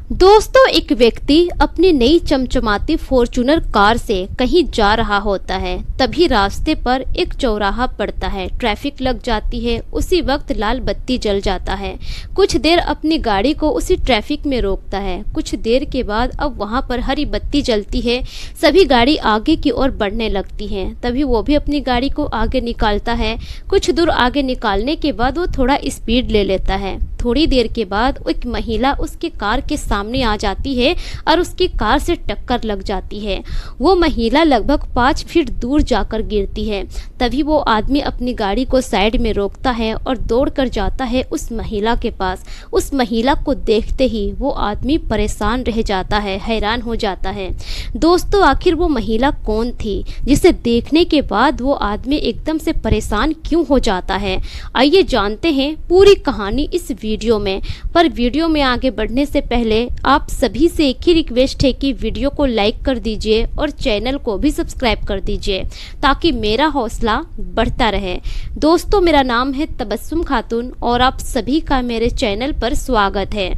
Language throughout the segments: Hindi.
दोस्तों, एक व्यक्ति अपनी नई चमचमाती फॉर्च्यूनर कार से कहीं जा रहा होता है। तभी रास्ते पर एक चौराहा पड़ता है। ट्रैफिक लग जाती है। उसी वक्त लाल बत्ती जल जाता है। कुछ देर अपनी गाड़ी को उसी ट्रैफिक में रोकता है। कुछ देर के बाद अब वहां पर हरी बत्ती जलती है। सभी गाड़ी आगे की ओर बढ़ने लगती है। तभी वो भी अपनी गाड़ी को आगे निकालता है। कुछ दूर आगे निकालने के बाद वो थोड़ा स्पीड ले लेता है। थोड़ी देर के बाद एक महिला उसकी कार के सामने आ जाती है और उसकी कार से टक्कर लग जाती है। वो महिला लगभग 5 फीट दूर जाकर गिरती है। तभी वो आदमी अपनी गाड़ी को साइड में रोकता है और दौड़कर जाता है उस महिला के पास। उस महिला को देखते ही वो आदमी परेशान रह जाता है, हैरान हो जाता है। दोस्तों, आखिर वो महिला कौन थी जिसे देखने के बाद वो आदमी एकदम से परेशान क्यों हो जाता है? आइए जानते हैं पूरी कहानी इस वीडियो में। पर वीडियो में आगे बढ़ने से पहले आप सभी से एक ही रिक्वेस्ट है कि वीडियो को लाइक कर दीजिए और चैनल को भी सब्सक्राइब कर दीजिए ताकि मेरा हौसला बढ़ता रहे। दोस्तों, मेरा नाम है तबस्सुम खातून और आप सभी का मेरे चैनल पर स्वागत है।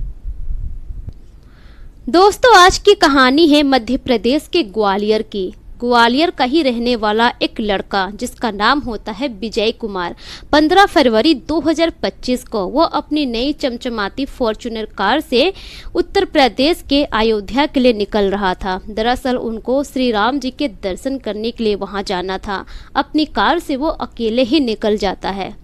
दोस्तों, आज की कहानी है मध्य प्रदेश के ग्वालियर की। ग्वालियर का ही रहने वाला एक लड़का जिसका नाम होता है विजय कुमार। 15 फरवरी 2025 को वो अपनी नई चमचमाती फॉर्च्यूनर कार से उत्तर प्रदेश के अयोध्या के लिए निकल रहा था। दरअसल उनको श्री राम जी के दर्शन करने के लिए वहां जाना था। अपनी कार से वो अकेले ही निकल जाता है।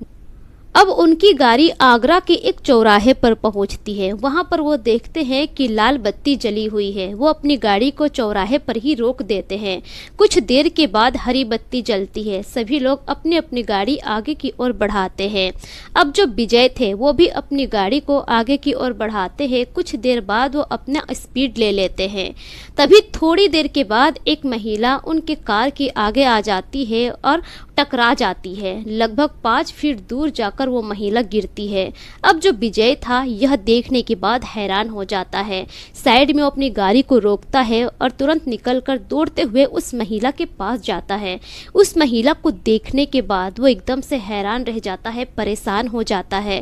अब उनकी गाड़ी आगरा के एक चौराहे पर पहुंचती है। वहां पर वो देखते हैं कि लाल बत्ती जली हुई है। वो अपनी गाड़ी को चौराहे पर ही रोक देते हैं। कुछ देर के बाद हरी बत्ती जलती है। सभी लोग अपनी अपनी गाड़ी आगे की ओर बढ़ाते हैं। अब जो विजय थे वो भी अपनी गाड़ी को आगे की ओर बढ़ाते हैं। कुछ देर बाद वो अपना स्पीड ले लेते हैं। तभी थोड़ी देर के बाद एक महिला उनके कार के आगे आ जाती है और टकरा जाती है। लगभग 5 फीट दूर जाकर वो महिला गिरती है। अब जो विजय था यह देखने के बाद हैरान हो जाता है। साइड में वो अपनी गाड़ी को रोकता है और तुरंत निकलकर दौड़ते हुए उस महिला के पास जाता है। उस महिला को देखने के बाद वो एकदम से हैरान रह जाता है, परेशान हो जाता है।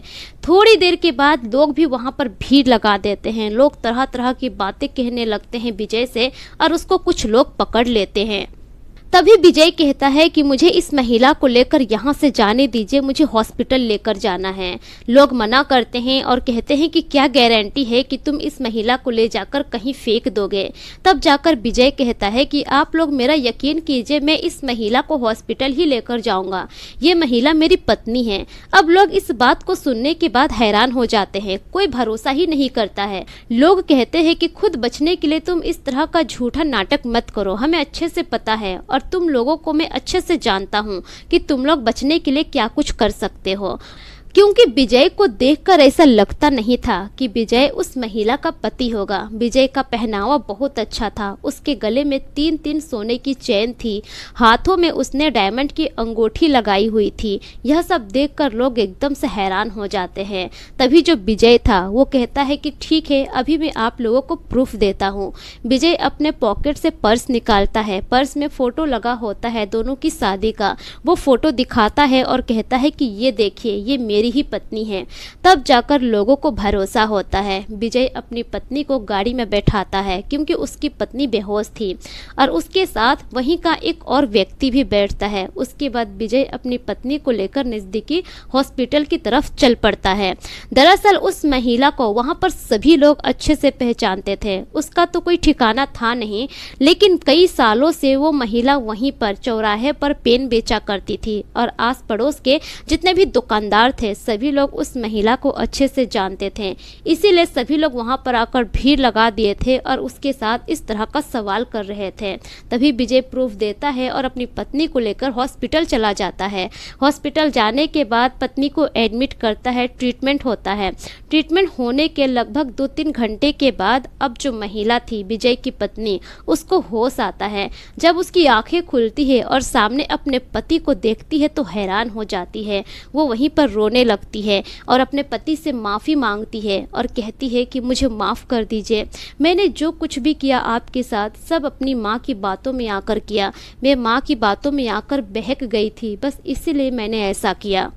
थोड़ी देर के बाद लोग भी वहां पर भीड़ लगा देते हैं। लोग तरह तरह की बातें कहने लगते हैं विजय से और उसको कुछ लोग पकड़ लेते हैं। तभी विजय कहता है कि मुझे इस महिला को लेकर यहाँ से जाने दीजिए, मुझे हॉस्पिटल लेकर जाना है। लोग मना करते हैं और कहते हैं कि क्या गारंटी है कि तुम इस महिला को ले जाकर कहीं फेंक दोगे। तब जाकर विजय कहता है कि आप लोग मेरा यकीन कीजिए, मैं इस महिला को हॉस्पिटल ही लेकर जाऊंगा। ये महिला मेरी पत्नी है। अब लोग इस बात को सुनने के बाद हैरान हो जाते हैं। कोई भरोसा ही नहीं करता है। लोग कहते हैं कि खुद बचने के लिए तुम इस तरह का झूठा नाटक मत करो, हमें अच्छे से पता है और तुम लोगों को मैं अच्छे से जानता हूं कि तुम लोग बचने के लिए क्या कुछ कर सकते हो। क्योंकि विजय को देखकर ऐसा लगता नहीं था कि विजय उस महिला का पति होगा। विजय का पहनावा बहुत अच्छा था। उसके गले में 3-3 सोने की चेन थी। हाथों में उसने डायमंड की अंगूठी लगाई हुई थी। यह सब देखकर लोग एकदम से हैरान हो जाते हैं। तभी जो विजय था वो कहता है कि ठीक है, अभी मैं आप लोगों को प्रूफ देता हूँ। विजय अपने पॉकेट से पर्स निकालता है। पर्स में फोटो लगा होता है दोनों की शादी का। वो फोटो दिखाता है और कहता है कि ये देखिए, ये मेरी ही पत्नी है। तब जाकर लोगों को भरोसा होता है। विजय अपनी पत्नी को गाड़ी में बैठाता है क्योंकि उसकी पत्नी बेहोश थी और उसके साथ वहीं का एक और व्यक्ति भी बैठता है। उसके बाद विजय अपनी पत्नी को लेकर नजदीकी हॉस्पिटल की तरफ चल पड़ता है। दरअसल उस महिला को वहां पर सभी लोग अच्छे से पहचानते थे। उसका तो कोई ठिकाना था नहीं, लेकिन कई सालों से वो महिला वहीं पर चौराहे पर पेन बेचा करती थी और आस पड़ोस के जितने भी दुकानदार थे सभी लोग उस महिला को अच्छे से जानते थे। इसीलिए सभी लोग वहां पर आकर भीड़ लगा दिए थे और उसके साथ इस तरह का सवाल कर रहे थे। तभी विजय प्रूफ देता है और अपनी पत्नी को लेकर हॉस्पिटल चला जाता है। हॉस्पिटल जाने के बाद पत्नी को एडमिट करता है। ट्रीटमेंट होता है। ट्रीटमेंट होने के लगभग 2-3 घंटे के बाद अब जो महिला थी विजय की पत्नी, उसको होश आता है। जब उसकी आंखें खुलती है और सामने अपने पति को देखती है तो हैरान हो जाती है। वो वहीं पर रोने लगती है और अपने पति से माफ़ी मांगती है और कहती है कि मुझे माफ़ कर दीजिए, मैंने जो कुछ भी किया आपके साथ सब अपनी माँ की बातों में आकर किया। मैं माँ की बातों में आकर बहक गई थी, बस इसीलिए मैंने ऐसा किया।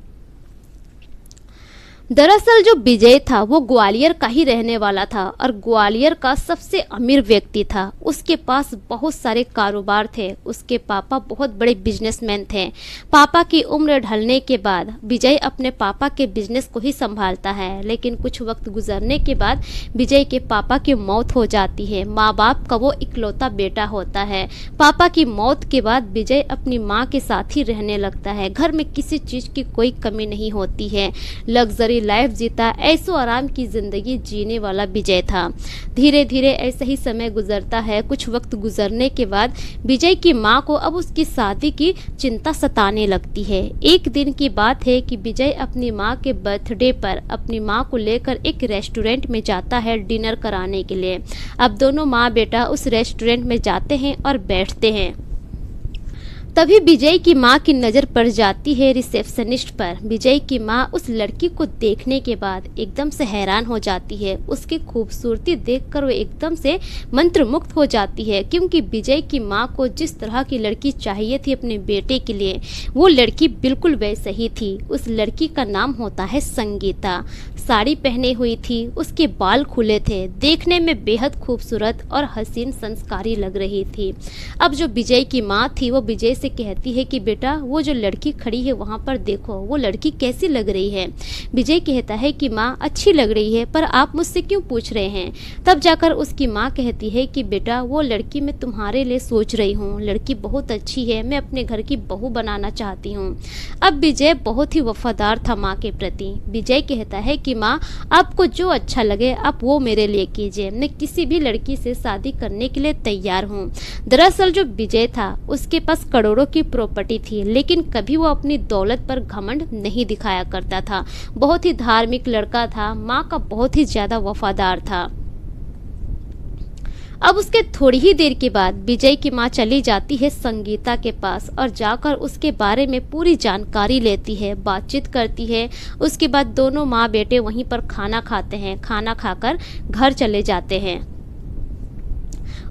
दरअसल जो विजय था वो ग्वालियर का ही रहने वाला था और ग्वालियर का सबसे अमीर व्यक्ति था। उसके पास बहुत सारे कारोबार थे। उसके पापा बहुत बड़े बिजनेसमैन थे। पापा की उम्र ढलने के बाद विजय अपने पापा के बिजनेस को ही संभालता है, लेकिन कुछ वक्त गुजरने के बाद विजय के पापा की मौत हो जाती है। माँ बाप का वो इकलौता बेटा होता है। पापा की मौत के बाद विजय अपनी माँ के साथ ही रहने लगता है। घर में किसी चीज की कोई कमी नहीं होती है। लग्जरी लाइफ जीता, ऐसो आराम की जिंदगी जीने वाला विजय था। धीरे धीरे ऐसे ही समय गुजरता है। कुछ वक्त गुजरने के बाद विजय की माँ को अब उसकी शादी की चिंता सताने लगती है। एक दिन की बात है कि विजय अपनी माँ के बर्थडे पर अपनी माँ को लेकर एक रेस्टोरेंट में जाता है डिनर कराने के लिए। अब दोनों माँ बेटा उस रेस्टोरेंट में जाते हैं और बैठते हैं। तभी विजय की माँ की नज़र पड़ जाती है रिसेप्शनिस्ट पर। विजय की माँ उस लड़की को देखने के बाद एकदम से हैरान हो जाती है। उसकी खूबसूरती देखकर वो एकदम से मंत्रमुग्ध हो जाती है, क्योंकि विजय की माँ को जिस तरह की लड़की चाहिए थी अपने बेटे के लिए, वो लड़की बिल्कुल वैसे ही थी। उस लड़की का नाम होता है संगीता। साड़ी पहने हुई थी, उसके बाल खुले थे, देखने में बेहद खूबसूरत और हसीन संस्कारी लग रही थी। अब जो विजय की माँ थी वो विजय से कहती है कि बेटा वो जो लड़की खड़ी है वहाँ पर देखो, वो लड़की कैसी लग रही है। विजय कहता है कि माँ अच्छी लग रही है, पर आप मुझसे क्यों पूछ रहे हैं। तब जाकर उसकी माँ कहती है कि बेटा वो लड़की मैं तुम्हारे लिए सोच रही हूँ, लड़की बहुत अच्छी है, मैं अपने घर की बहू बनाना चाहती हूँ। अब विजय बहुत ही वफादार था माँ के प्रति। विजय कहता है कि माँ आपको जो अच्छा लगे आप वो मेरे लिए कीजिए, मैं किसी भी लड़की से शादी करने के लिए तैयार हूँ। दरअसल जो विजय था उसके पास करोड़ों की प्रॉपर्टी थी, लेकिन कभी वो अपनी दौलत पर घमंड नहीं दिखाया करता था। बहुत ही धार्मिक लड़का था, माँ का बहुत ही ज्यादा वफादार था। अब उसके थोड़ी ही देर के बाद विजय की माँ चली जाती है संगीता के पास और जाकर उसके बारे में पूरी जानकारी लेती है, बातचीत करती है। उसके बाद दोनों माँ बेटे वहीं पर खाना खाते हैं। खाना खाकर घर चले जाते हैं।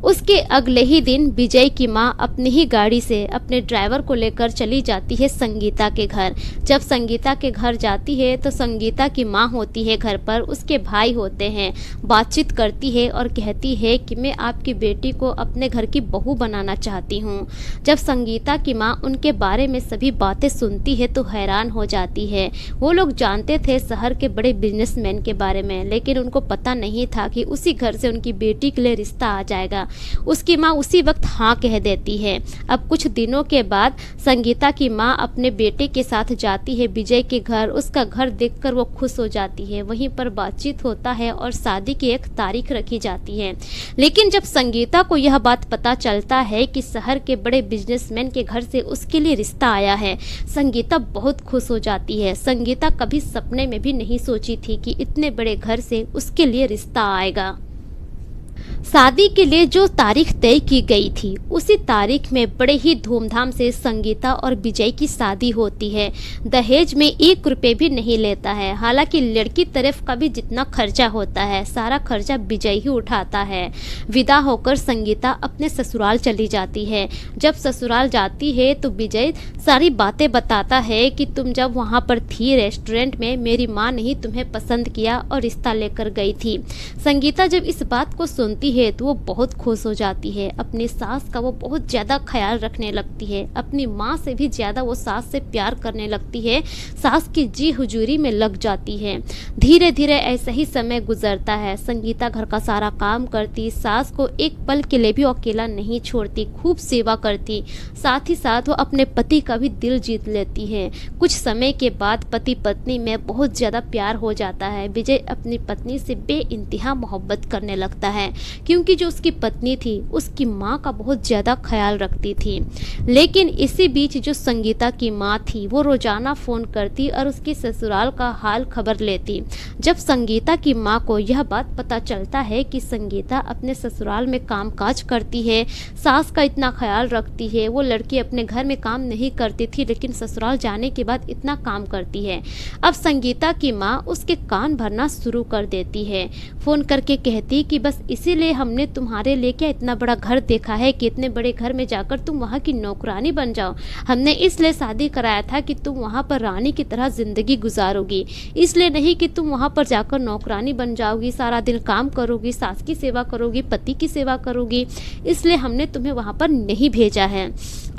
उसके अगले ही दिन विजय की माँ अपनी ही गाड़ी से अपने ड्राइवर को लेकर चली जाती है संगीता के घर। जब संगीता के घर जाती है तो संगीता की माँ होती है घर पर, उसके भाई होते हैं। बातचीत करती है और कहती है कि मैं आपकी बेटी को अपने घर की बहू बनाना चाहती हूँ। जब संगीता की माँ उनके बारे में सभी बातें सुनती है तो हैरान हो जाती है। वो लोग जानते थे शहर के बड़े बिजनेसमैन के बारे में, लेकिन उनको पता नहीं था कि उसी घर से उनकी बेटी के लिए रिश्ता आ जाएगा। उसकी माँ उसी वक्त हाँ कह देती है। अब कुछ दिनों के बाद संगीता की माँ अपने बेटे के साथ जाती है विजय के घर। उसका घर देखकर वो खुश हो जाती है। वहीं पर बातचीत होता है और शादी की एक तारीख रखी जाती है। लेकिन जब संगीता को यह बात पता चलता है कि शहर के बड़े बिजनेसमैन के घर से उसके लिए रिश्ता आया है, संगीता बहुत खुश हो जाती है। संगीता कभी सपने में भी नहीं सोची थी कि इतने बड़े घर से उसके लिए रिश्ता आएगा। शादी के लिए जो तारीख तय की गई थी उसी तारीख में बड़े ही धूमधाम से संगीता और विजय की शादी होती है। दहेज में 1 रुपए भी नहीं लेता है। हालांकि लड़की तरफ का भी जितना खर्चा होता है सारा खर्चा विजय ही उठाता है। विदा होकर संगीता अपने ससुराल चली जाती है। जब ससुराल जाती है तो विजय सारी बातें बताता है कि तुम जब वहाँ पर थी रेस्टोरेंट में, मेरी माँ ने ही तुम्हें पसंद किया और रिश्ता लेकर गई थी। संगीता जब इस बात को सुनती है तो वो बहुत खुश हो जाती है। अपनी सास का वो बहुत ज़्यादा ख्याल रखने लगती है। अपनी माँ से भी ज़्यादा वो सास से प्यार करने लगती है। सास की जी हुजूरी में लग जाती है। धीरे धीरे ऐसा ही समय गुजरता है। संगीता घर का सारा काम करती, सास को एक पल के लिए भी अकेला नहीं छोड़ती, खूब सेवा करती। साथ ही साथ वो अपने पति का भी दिल जीत लेती है। कुछ समय के बाद पति पत्नी में बहुत ज़्यादा प्यार हो जाता है। विजय अपनी पत्नी से बेइंतहा मोहब्बत करने लगता है, क्योंकि जो उसकी पत्नी थी उसकी माँ का बहुत ज़्यादा ख्याल रखती थी। लेकिन इसी बीच जो संगीता की माँ थी वो रोजाना फ़ोन करती और उसके ससुराल का हाल खबर लेती। जब संगीता की माँ को यह बात पता चलता है कि संगीता अपने ससुराल में कामकाज करती है, सास का इतना ख्याल रखती है, वो लड़की अपने घर में काम नहीं करती थी लेकिन ससुराल जाने के बाद इतना काम करती है, अब संगीता की माँ उसके कान भरना शुरू कर देती है। फ़ोन करके कहती कि बस इसीलिए इसलिए हमने तुम्हारे लिए क्या इतना बड़ा घर देखा है कि इतने बड़े घर में जाकर तुम वहाँ की नौकरानी बन जाओ। हमने इसलिए शादी कराया था कि तुम वहाँ पर रानी की तरह ज़िंदगी गुजारोगी, इसलिए नहीं कि तुम वहाँ पर जाकर नौकरानी बन जाओगी, सारा दिन काम करोगी, सास की सेवा करोगी, पति की सेवा करोगी। इसलिए हमने तुम्हें वहाँ पर नहीं भेजा है।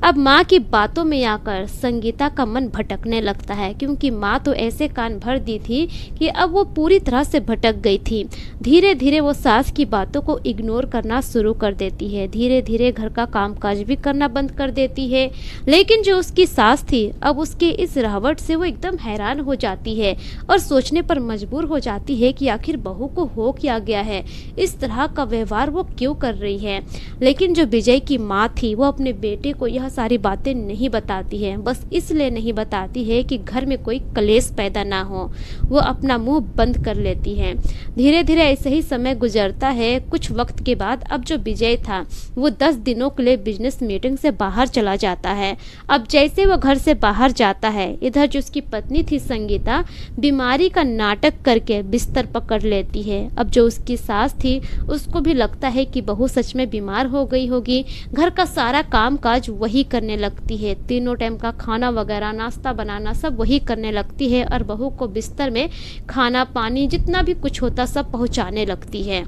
अब माँ की बातों में आकर संगीता का मन भटकने लगता है, क्योंकि माँ तो ऐसे कान भर दी थी कि अब वो पूरी तरह से भटक गई थी। धीरे धीरे वो सास की बातों को इग्नोर करना शुरू कर देती है, धीरे धीरे घर का कामकाज भी करना बंद कर देती है। लेकिन जो उसकी सास थी, अब उसके इस रहवट से वो एकदम हैरान हो जाती है और सोचने पर मजबूर हो जाती है कि आखिर बहू को हो क्या गया है, इस तरह का व्यवहार वो क्यों कर रही है। लेकिन जो विजय की माँ थी, वो अपने बेटे को यह सारी बातें नहीं बताती है, बस इसलिए नहीं बताती है कि घर में कोई कलेश पैदा ना हो। वो अपना मुंह बंद कर लेती है। धीरे धीरे ऐसे ही समय गुजरता है। कुछ वक्त के बाद अब जो विजय था, वो 10 दिनों के लिए बिजनेस मीटिंग से बाहर चला जाता है। अब जैसे वो घर से बाहर जाता है, इधर जो उसकी पत्नी थी संगीता, बीमारी का नाटक करके बिस्तर पकड़ लेती है। अब जो उसकी सास थी, उसको भी लगता है कि बहू सच में बीमार हो गई होगी। घर का सारा काम काज वही करने लगती है, तीनों टाइम का खाना वगैरह, नाश्ता बनाना सब वही करने लगती है और बहू को बिस्तर में खाना पानी जितना भी कुछ होता सब पहुंचाने लगती है।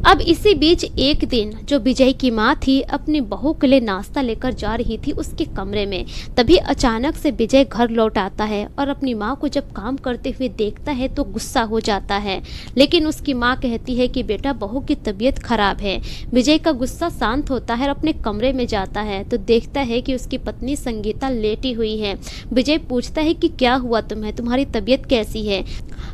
अब इसी बीच एक दिन जो विजय की माँ थी, अपनी बहू के लिए नाश्ता लेकर जा रही थी उसके कमरे में। तभी अचानक से विजय घर लौट आता है और अपनी माँ को जब काम करते हुए देखता है तो गुस्सा हो जाता है। लेकिन उसकी माँ कहती है कि बेटा, बहू की तबीयत खराब है। विजय का गुस्सा शांत होता है और अपने कमरे में जाता है तो देखता है कि उसकी पत्नी संगीता लेटी हुई है। विजय पूछता है कि क्या हुआ तुम्हें, तुम्हारी तबीयत कैसी है।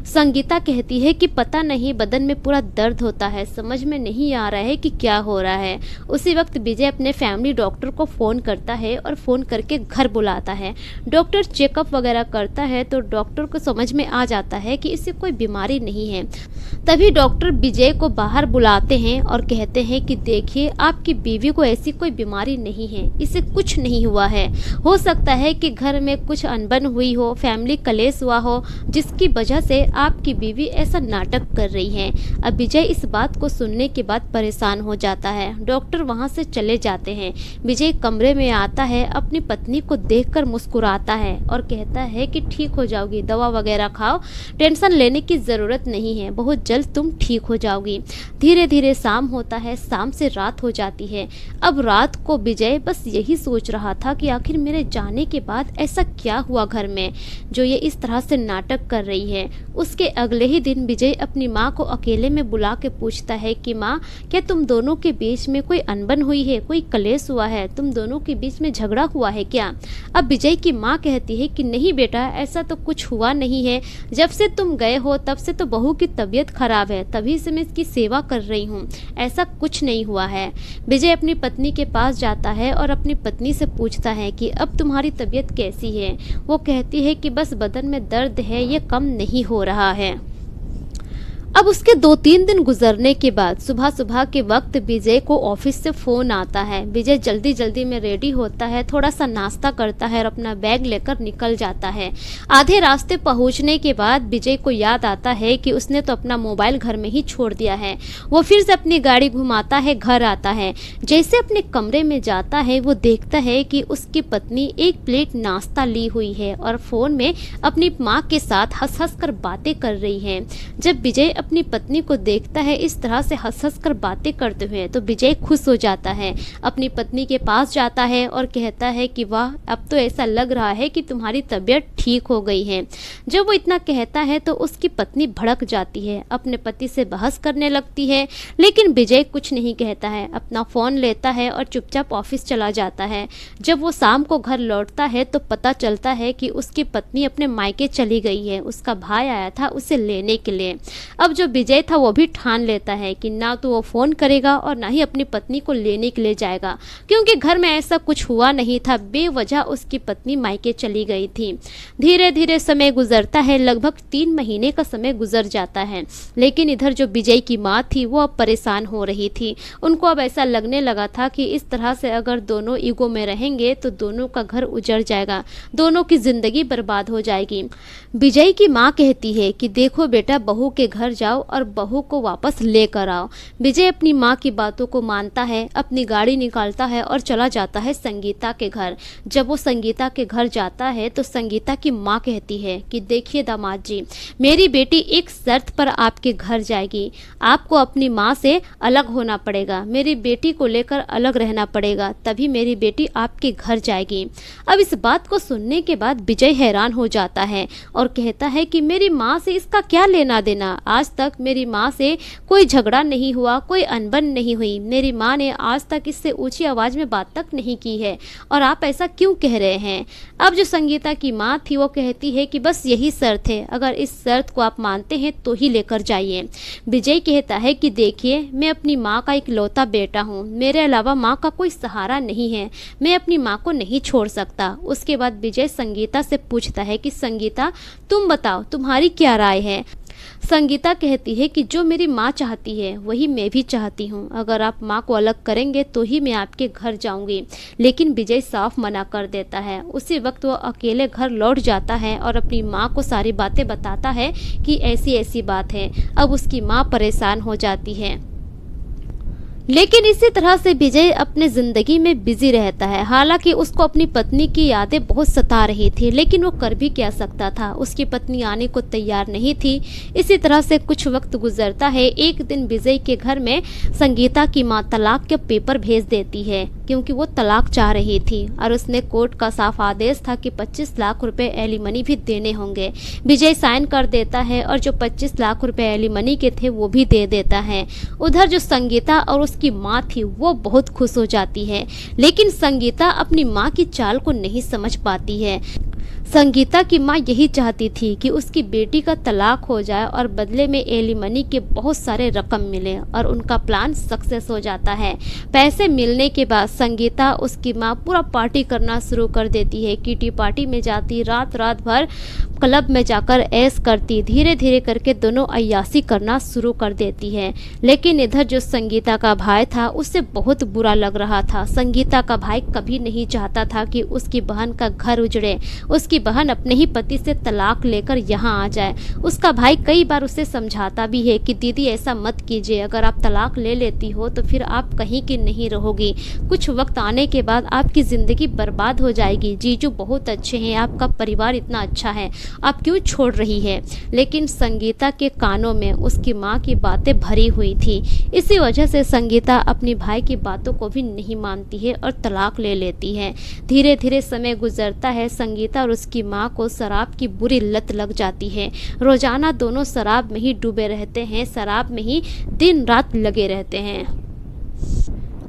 संगीता कहती है कि पता नहीं, बदन में पूरा दर्द होता है, समझ में नहीं आ रहा है कि क्या हो रहा है। उसी वक्त विजय अपने फैमिली डॉक्टर को फ़ोन करता है और फ़ोन करके घर बुलाता है। डॉक्टर चेकअप वगैरह करता है तो डॉक्टर को समझ में आ जाता है कि इसे कोई बीमारी नहीं है। तभी डॉक्टर विजय को बाहर बुलाते हैं और कहते हैं कि देखिए, आपकी बीवी को ऐसी कोई बीमारी नहीं है, इसे कुछ नहीं हुआ है। हो सकता है कि घर में कुछ अनबन हुई हो, फैमिली कलेश हुआ हो, जिसकी वजह से आपकी बीवी ऐसा नाटक कर रही है। अब विजय इस बात को सुनने के बाद परेशान हो जाता है। डॉक्टर वहां से चले जाते हैं। विजय कमरे में आता है, अपनी पत्नी को देखकर मुस्कुराता है और कहता है कि ठीक हो जाओगी, दवा वगैरह खाओ, टेंशन लेने की ज़रूरत नहीं है, बहुत जल्द तुम ठीक हो जाओगी। धीरे धीरे शाम होता है, शाम से रात हो जाती है। अब रात को विजय बस यही सोच रहा था कि आखिर मेरे जाने के बाद ऐसा क्या हुआ घर में, जो ये इस तरह से नाटक कर रही है। उसके अगले ही दिन विजय अपनी माँ को अकेले में बुला के पूछता है कि माँ, क्या तुम दोनों के बीच में कोई अनबन हुई है, कोई कलेश हुआ है, तुम दोनों के बीच में झगड़ा हुआ है क्या। अब विजय की माँ कहती है कि नहीं बेटा, ऐसा तो कुछ हुआ नहीं है, जब से तुम गए हो तब से तो बहू की तबीयत खराब है, तभी से मैं इसकी सेवा कर रही हूँ, ऐसा कुछ नहीं हुआ है। विजय अपनी पत्नी के पास जाता है और अपनी पत्नी से पूछता है कि अब तुम्हारी तबीयत कैसी है। वो कहती है कि बस बदन में दर्द है, ये कम नहीं हो रहा है। अब उसके 2-3 दिन गुजरने के बाद सुबह सुबह के वक्त विजय को ऑफिस से फ़ोन आता है। विजय जल्दी जल्दी में रेडी होता है, थोड़ा सा नाश्ता करता है और अपना बैग लेकर निकल जाता है। आधे रास्ते पहुंचने के बाद विजय को याद आता है कि उसने तो अपना मोबाइल घर में ही छोड़ दिया है। वो फिर से अपनी गाड़ी घुमाता है, घर आता है। जैसे अपने कमरे में जाता है, वो देखता है कि उसकी पत्नी एक प्लेट नाश्ता ली हुई है और फ़ोन में अपनी माँ के साथ हंस हंस कर बातें कर रही है। जब विजय अपनी पत्नी को देखता है इस तरह से हंस हंस कर बातें करते हुए, तो विजय खुश हो जाता है। अपनी पत्नी के पास जाता है और कहता है कि वाह, अब तो ऐसा लग रहा है कि तुम्हारी तबीयत ठीक हो गई है। जब वो इतना कहता है तो उसकी पत्नी भड़क जाती है, अपने पति से बहस करने लगती है। लेकिन विजय कुछ नहीं कहता है, अपना फ़ोन लेता है और चुपचाप ऑफिस चला जाता है। जब वो शाम को घर लौटता है तो पता चलता है कि उसकी पत्नी अपने मायके चली गई है, उसका भाई आया था उसे लेने के लिए। अब जो विजय था वो भी ठान लेता है कि ना तो वो फ़ोन करेगा और ना ही अपनी पत्नी को लेने के लिए जाएगा, क्योंकि घर में ऐसा कुछ हुआ नहीं था, बेवजह उसकी पत्नी मायके चली गई थी। धीरे धीरे समय गुजरता है, लगभग 3 महीने का समय गुजर जाता है। लेकिन इधर जो विजय की माँ थी वो अब परेशान हो रही थी। उनको अब ऐसा लगने लगा था कि इस तरह से अगर दोनों ईगो में रहेंगे तो दोनों का घर उजड़ जाएगा, दोनों की जिंदगी बर्बाद हो जाएगी। विजय की माँ कहती है कि देखो बेटा, बहू के घर जाओ और बहू को वापस लेकर आओ। विजय अपनी माँ की बातों को मानता है, अपनी गाड़ी निकालता है और चला जाता है संगीता के घर। जब वो संगीता के घर जाता है तो संगीता की माँ कहती है कि देखिए दामाद जी, मेरी बेटी एक शर्त पर आपके घर जाएगी। आपको अपनी माँ से अलग होना पड़ेगा, मेरी बेटी को लेकर अलग रहना पड़ेगा, तभी मेरी बेटी आपके घर जाएगी। अब इस बात को सुनने के बाद विजय हैरान हो जाता है और कहता है कि मेरी माँ से इसका क्या लेना देना। आज तक मेरी माँ से कोई झगड़ा नहीं हुआ, कोई अनबन नहीं हुई। मेरी माँ ने आज तक इससे ऊंची आवाज़ में बात तक नहीं की है और आप ऐसा क्यों कह रहे हैं। अब जो संगीता की माँ थी वो कहती है कि बस यही शर्त है, अगर इस शर्त को आप मानते हैं तो ही लेकर जाइए। विजय कहता है कि देखिए, मैं अपनी माँ का इकलौता बेटा हूँ, मेरे अलावा माँ का कोई सहारा नहीं है, मैं अपनी माँ को नहीं छोड़ सकता। उसके बाद विजय संगीता से पूछता है कि संगीता, तुम बताओ तुम्हारी क्या राय है। संगीता कहती है कि जो मेरी माँ चाहती है वही मैं भी चाहती हूँ, अगर आप माँ को अलग करेंगे तो ही मैं आपके घर जाऊंगी। लेकिन विजय साफ मना कर देता है। उसी वक्त वो अकेले घर लौट जाता है और अपनी माँ को सारी बातें बताता है कि ऐसी ऐसी बात है। अब उसकी माँ परेशान हो जाती है। लेकिन इसी तरह से विजय अपने ज़िंदगी में बिजी रहता है। हालांकि उसको अपनी पत्नी की यादें बहुत सता रही थी, लेकिन वो कर भी क्या सकता था, उसकी पत्नी आने को तैयार नहीं थी। इसी तरह से कुछ वक्त गुजरता है। एक दिन विजय के घर में संगीता की मां तलाक के पेपर भेज देती है, क्योंकि वो तलाक चाह रही थी और उसने कोर्ट का साफ आदेश था कि 25 लाख रुपए एलिमनी भी देने होंगे। विजय साइन कर देता है और जो 25 लाख रुपए एलिमनी के थे वो भी दे देता है। उधर जो संगीता और उसकी माँ थी वो बहुत खुश हो जाती है, लेकिन संगीता अपनी माँ की चाल को नहीं समझ पाती है। संगीता की माँ यही चाहती थी कि उसकी बेटी का तलाक हो जाए और बदले में एलिमनी के बहुत सारे रकम मिले, और उनका प्लान सक्सेस हो जाता है। पैसे मिलने के बाद संगीता, उसकी माँ पूरा पार्टी करना शुरू कर देती है। किटी पार्टी में जाती, रात रात भर क्लब में जाकर ऐश करती। धीरे धीरे करके दोनों अय्याशी करना शुरू कर देती है। लेकिन इधर जो संगीता का भाई था उसे बहुत बुरा लग रहा था। संगीता का भाई कभी नहीं चाहता था कि उसकी बहन का घर उजड़े, उसकी बहन अपने ही पति से तलाक लेकर यहाँ आ जाए। उसका भाई कई बार उसे समझाता भी है कि दीदी ऐसा मत कीजिए, अगर आप तलाक ले लेती हो तो फिर आप कहीं की नहीं रहोगी, कुछ वक्त आने के बाद आपकी ज़िंदगी बर्बाद हो जाएगी। जीजू बहुत अच्छे हैं, आपका परिवार इतना अच्छा है, आप क्यों छोड़ रही है। लेकिन संगीता के कानों में उसकी माँ की बातें भरी हुई थी। इसी वजह से संगीता अपनी भाई की बातों को भी नहीं मानती है और तलाक ले लेती है। धीरे धीरे समय गुजरता है। संगीता और उसकी माँ को शराब की बुरी लत लग जाती है। रोजाना दोनों शराब में ही डूबे रहते हैं, शराब में ही दिन रात लगे रहते हैं।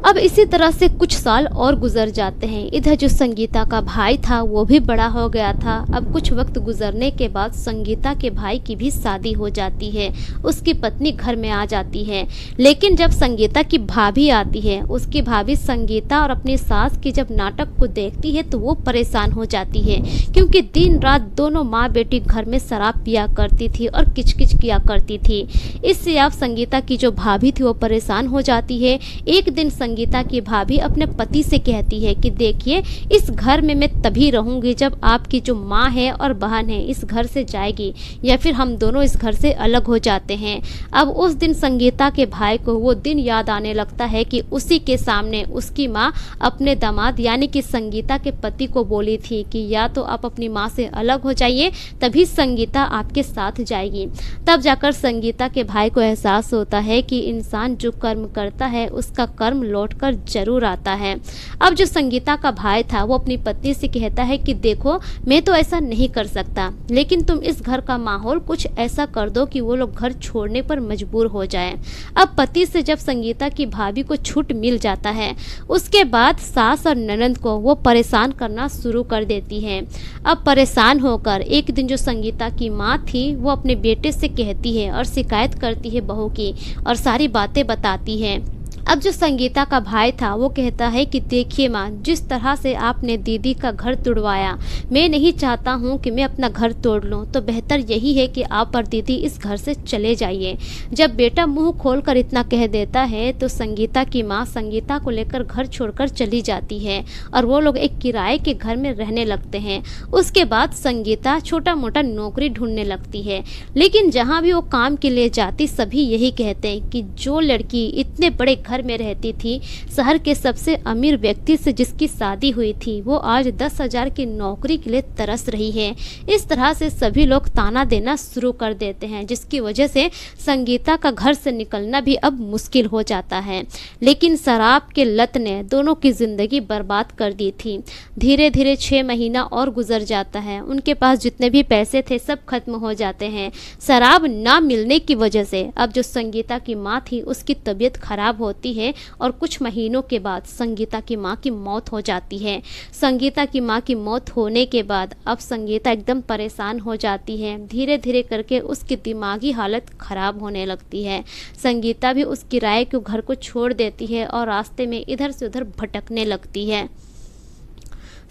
अब इसी तरह से कुछ साल और गुजर जाते हैं। इधर जो संगीता का भाई था वो भी बड़ा हो गया था। अब कुछ वक्त गुजरने के बाद संगीता के भाई की भी शादी हो जाती है, उसकी पत्नी घर में आ जाती है। लेकिन जब संगीता की भाभी आती है, उसकी भाभी संगीता और अपनी सास की जब नाटक को देखती है तो वो परेशान हो जाती है, क्योंकि दिन रात दोनों माँ बेटी घर में शराब पिया करती थी और किचकिच किया करती थी। इससे अब संगीता की जो भाभी थी वो परेशान हो जाती है। एक दिन संगीता की भाभी अपने पति से कहती है कि देखिए, इस घर में मैं तभी रहूंगी जब आपकी जो माँ है और बहन है इस घर से जाएगी, या फिर हम दोनों इस घर से अलग हो जाते हैं। अब उस दिन संगीता के भाई को वो दिन याद आने लगता है कि उसी के सामने उसकी माँ अपने दामाद यानी कि संगीता के पति को बोली थी कि या तो आप अपनी माँ से अलग हो जाइए, तभी संगीता आपके साथ जाएगी। तब जाकर संगीता के भाई को एहसास होता है कि इंसान जो कर्म करता है उसका कर्म लौटकर जरूर आता है। अब जो संगीता का भाई था वो अपनी पत्नी से कहता है कि देखो, मैं तो ऐसा नहीं कर सकता, लेकिन तुम इस घर का माहौल कुछ ऐसा कर दो कि वो लोग घर छोड़ने पर मजबूर हो जाएं। अब पति से जब संगीता की भाभी को छूट मिल जाता है, उसके बाद सास और ननंद को वो परेशान करना शुरू कर देती है। अब परेशान होकर एक दिन जो संगीता की माँ थी वो अपने बेटे से कहती है और शिकायत करती है बहू की, और सारी बातें बताती है। अब जो संगीता का भाई था वो कहता है कि देखिए माँ, जिस तरह से आपने दीदी का घर तुड़वाया, मैं नहीं चाहता हूँ कि मैं अपना घर तोड़ लूँ, तो बेहतर यही है कि आप और दीदी इस घर से चले जाइए। जब बेटा मुंह खोलकर इतना कह देता है तो संगीता की माँ संगीता को लेकर घर छोड़कर चली जाती है और वो लोग एक किराए के घर में रहने लगते हैं। उसके बाद संगीता छोटा मोटा नौकरी ढूंढने लगती है, लेकिन जहाँ भी वो काम के लिए जाती सभी यही कहते हैं कि जो लड़की इतने बड़े घर में रहती थी, शहर के सबसे अमीर व्यक्ति से जिसकी शादी हुई थी, वो आज 10,000 की नौकरी के लिए तरस रही है। इस तरह से सभी लोग ताना देना शुरू कर देते हैं, जिसकी वजह से संगीता का घर से निकलना भी अब मुश्किल हो जाता है। लेकिन शराब के लत ने दोनों की जिंदगी बर्बाद कर दी थी। धीरे धीरे 6 महीना और गुजर जाता है। उनके पास जितने भी पैसे थे सब खत्म हो जाते हैं। शराब ना मिलने की वजह से अब जो संगीता की माँ थी उसकी तबीयत खराब होती है और कुछ महीनों के बाद संगीता की माँ की मौत हो जाती है। संगीता की माँ की मौत होने के बाद अब संगीता एकदम परेशान हो जाती है। धीरे धीरे करके उसकी दिमागी हालत खराब होने लगती है। संगीता भी उस किराए के घर को छोड़ देती है और रास्ते में इधर से उधर भटकने लगती है।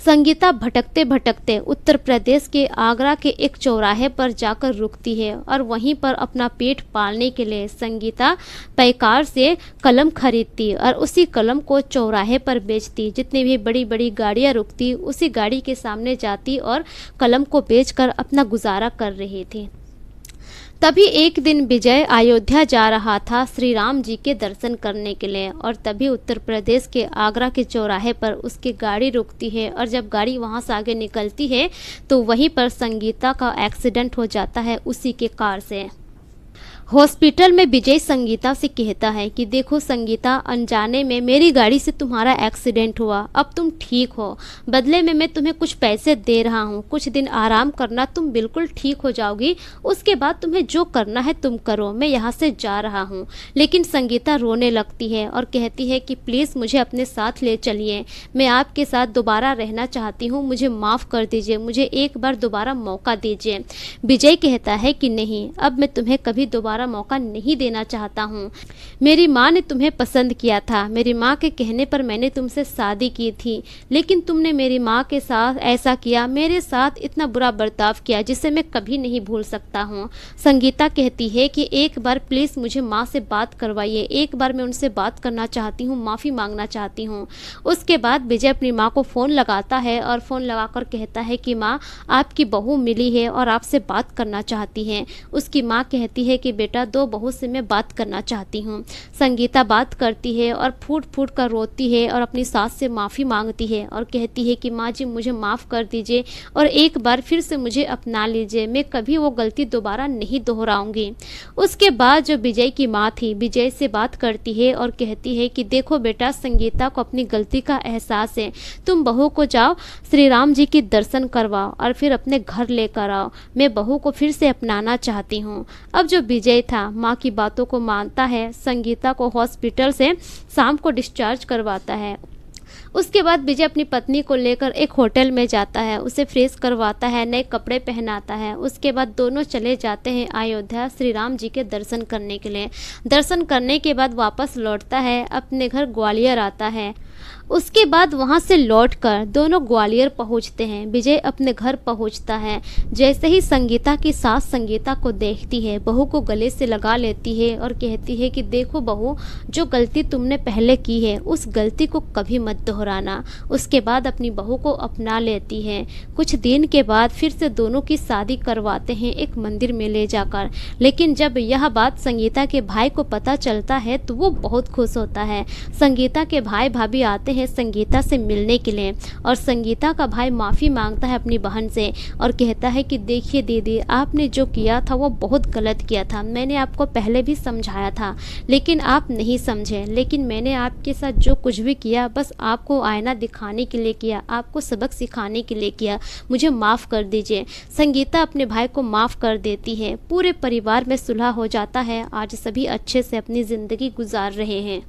संगीता भटकते भटकते उत्तर प्रदेश के आगरा के एक चौराहे पर जाकर रुकती है और वहीं पर अपना पेट पालने के लिए संगीता पैकार से कलम खरीदती और उसी कलम को चौराहे पर बेचती। जितनी भी बड़ी बड़ी गाड़ियां रुकती उसी गाड़ी के सामने जाती और कलम को बेचकर अपना गुजारा कर रही थी। तभी एक दिन विजय अयोध्या जा रहा था श्री राम जी के दर्शन करने के लिए, और तभी उत्तर प्रदेश के आगरा के चौराहे पर उसकी गाड़ी रुकती है और जब गाड़ी वहां से आगे निकलती है तो वहीं पर संगीता का एक्सीडेंट हो जाता है उसी के कार से। हॉस्पिटल में विजय संगीता से कहता है कि देखो संगीता, अनजाने में मेरी गाड़ी से तुम्हारा एक्सीडेंट हुआ, अब तुम ठीक हो, बदले में मैं तुम्हें कुछ पैसे दे रहा हूँ, कुछ दिन आराम करना, तुम बिल्कुल ठीक हो जाओगी, उसके बाद तुम्हें जो करना है तुम करो, मैं यहाँ से जा रहा हूँ। लेकिन संगीता रोने लगती है और कहती है कि प्लीज़ मुझे अपने साथ ले चलिए, मैं आपके साथ दोबारा रहना चाहती हूँ, मुझे माफ़ कर दीजिए, मुझे एक बार दोबारा मौका दीजिए। विजय कहता है कि नहीं, अब मैं तुम्हें कभी दोबारा मौका नहीं देना चाहता हूँ। मेरी माँ ने तुम्हें पसंद किया था, मेरी माँ के कहने पर मैंने तुमसे शादी की थी, लेकिन तुमने मेरी माँ के साथ ऐसा किया, मेरे साथ इतना बुरा बर्ताव किया जिसे मैं कभी नहीं भूल सकता हूँ। संगीता कहती है कि एक बार प्लीज़ मुझे माँ से बात करवाइए, एक बार मैं उनसे बात करना चाहती हूँ, माफ़ी मांगना चाहती हूँ। उसके बाद विजय अपनी माँ को फ़ोन लगाता है और फ़ोन लगाकर कहता है कि माँ, आपकी बहू मिली है और आपसे बात करना चाहती है। उसकी माँ कहती है कि बेटा, दो बहू से मैं बात करना चाहती हूँ। संगीता बात करती है और फूट फूट कर रोती है और अपनी सास से माफ़ी मांगती है और कहती है कि माँ जी, मुझे माफ़ कर दीजिए और एक बार फिर से मुझे अपना लीजिए, मैं कभी वो गलती दोबारा नहीं दोहराऊंगी। उसके बाद जो विजय की माँ थी विजय से बात करती है और कहती है कि देखो बेटा, संगीता को अपनी गलती का एहसास है, तुम बहू को जाओ श्री राम जी के दर्शन करवाओ और फिर अपने घर लेकर आओ, मैं बहू को फिर से अपनाना चाहती हूँ। अब जो विजय था माँ की बातों को मानता है, संगीता को हॉस्पिटल से शाम को डिस्चार्ज करवाता है। उसके बाद विजय अपनी पत्नी को लेकर एक होटल में जाता है, उसे फ्रेश करवाता है, नए कपड़े पहनाता है। उसके बाद दोनों चले जाते हैं अयोध्या श्री राम जी के दर्शन करने के लिए। दर्शन करने के बाद वापस लौटता है, अपने घर ग्वालियर आता है। उसके बाद वहां से लौटकर दोनों ग्वालियर पहुंचते हैं। विजय अपने घर पहुंचता है। जैसे ही संगीता की सास संगीता को देखती है, बहू को गले से लगा लेती है और कहती है कि देखो बहू, जो गलती तुमने पहले की है उस गलती को कभी मत दोहराना। उसके बाद अपनी बहू को अपना लेती है। कुछ दिन के बाद फिर से दोनों की शादी करवाते हैं एक मंदिर में ले जाकर। लेकिन जब यह बात संगीता के भाई को पता चलता है तो वो बहुत खुश होता है। संगीता के भाई भाभी आते हैं संगीता से मिलने के लिए और संगीता का भाई माफ़ी मांगता है अपनी बहन से और कहता है कि देखिए दीदी, आपने जो किया था वो बहुत गलत किया था, मैंने आपको पहले भी समझाया था लेकिन आप नहीं समझे। लेकिन मैंने आपके साथ जो कुछ भी किया बस आपको आईना दिखाने के लिए किया, आपको सबक सिखाने के लिए किया, मुझे माफ़ कर दीजिए। संगीता अपने भाई को माफ़ कर देती है। पूरे परिवार में सुलह हो जाता है। आज सभी अच्छे से अपनी ज़िंदगी गुजार रहे हैं।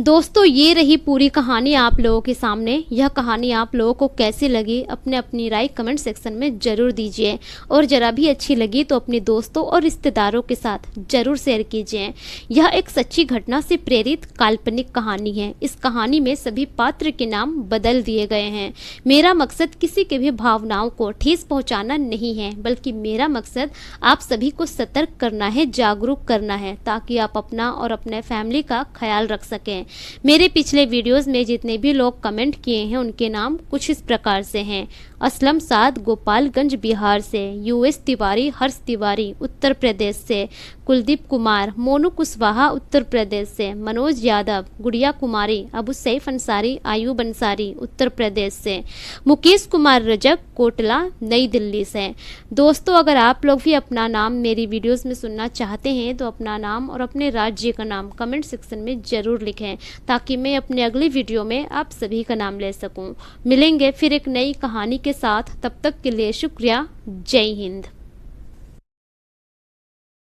दोस्तों ये रही पूरी कहानी आप लोगों के सामने। यह कहानी आप लोगों को कैसी लगी अपनी राय कमेंट सेक्शन में ज़रूर दीजिए, और ज़रा भी अच्छी लगी तो अपने दोस्तों और रिश्तेदारों के साथ ज़रूर शेयर कीजिए। यह एक सच्ची घटना से प्रेरित काल्पनिक कहानी है। इस कहानी में सभी पात्र के नाम बदल दिए गए हैं। मेरा मकसद किसी के भी भावनाओं को ठेस पहुँचाना नहीं है, बल्कि मेरा मकसद आप सभी को सतर्क करना है, जागरूक करना है, ताकि आप अपना और अपने फैमिली का ख्याल रख सकें। मेरे पिछले वीडियोस में जितने भी लोग कमेंट किए हैं उनके नाम कुछ इस प्रकार से हैं: असलम साद गोपालगंज बिहार से, यूएस तिवारी हर्ष तिवारी उत्तर प्रदेश से, कुलदीप कुमार, मोनू कुशवाहा उत्तर प्रदेश से, मनोज यादव, गुड़िया कुमारी, अबू सैफ अंसारी, आयूब अंसारी उत्तर प्रदेश से, मुकेश कुमार रजक कोटला नई दिल्ली से। दोस्तों अगर आप लोग भी अपना नाम मेरी वीडियोस में सुनना चाहते हैं तो अपना नाम और अपने राज्य का नाम कमेंट सेक्शन में ज़रूर लिखें, ताकि मैं अपने अगली वीडियो में आप सभी का नाम ले सकूं। मिलेंगे फिर एक नई कहानी के साथ, तब तक के लिए शुक्रिया। जय हिंद।